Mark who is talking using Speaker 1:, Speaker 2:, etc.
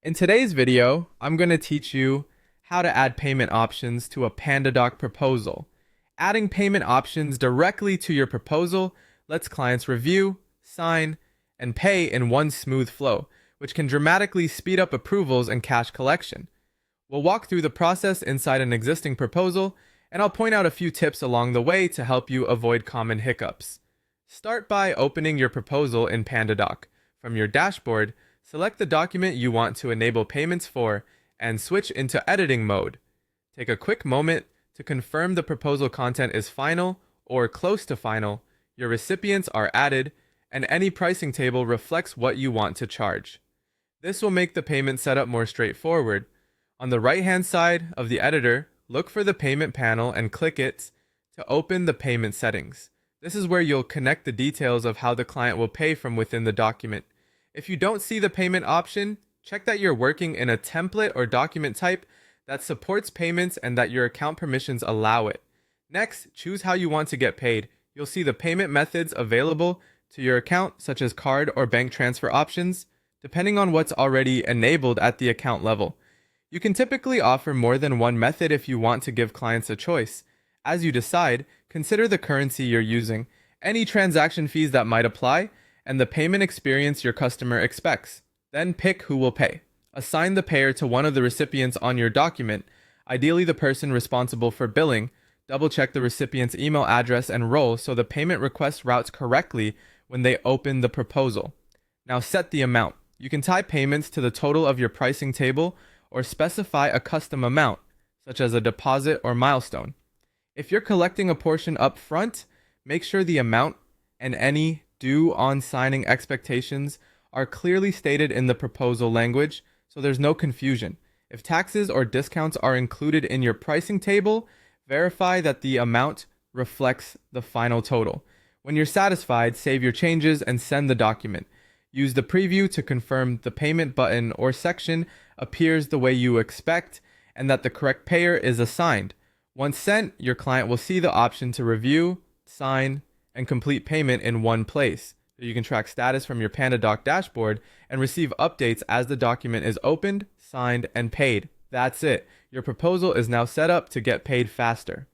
Speaker 1: In today's video, I'm going to teach you how to add payment options to a PandaDoc proposal. Adding payment options directly to your proposal lets clients review, sign, and pay in one smooth flow, which can dramatically speed up approvals and cash collection. We'll walk through the process inside an existing proposal, and I'll point out a few tips along the way to help you avoid common hiccups. Start by opening your proposal in PandaDoc. From your dashboard, select the document you want to enable payments for and switch into editing mode. Take a quick moment to confirm the proposal content is final or close to final, your recipients are added, and any pricing table reflects what you want to charge. This will make the payment setup more straightforward. On the right-hand side of the editor, look for the payment panel and click it to open the payment settings. This is where you'll connect the details of how the client will pay from within the document. If you don't see the payment option, check that you're working in a template or document type that supports payments and that your account permissions allow it. Next, choose how you want to get paid. You'll see the payment methods available to your account, such as card or bank transfer options, depending on what's already enabled at the account level. You can typically offer more than one method if you want to give clients a choice. As you decide, consider the currency you're using, any transaction fees that might apply, and the payment experience your customer expects. Then pick who will pay. Assign the payer to one of the recipients on your document, ideally the person responsible for billing. Double-check the recipient's email address and role so the payment request routes correctly when they open the proposal. Now set the amount. You can tie payments to the total of your pricing table or specify a custom amount, such as a deposit or milestone. If you're collecting a portion up front, make sure the amount and any due on signing expectations are clearly stated in the proposal language so there's no confusion. If taxes or discounts are included in your pricing table, verify that the amount reflects the final total. When you're satisfied, save your changes and send the document. Use the preview to confirm the payment button or section appears the way you expect and that the correct payer is assigned. Once sent, your client will see the option to review, sign, and complete payment in one place. You can track status from your PandaDoc dashboard and receive updates as the document is opened, signed, and paid. That's it. Your proposal is now set up to get paid faster.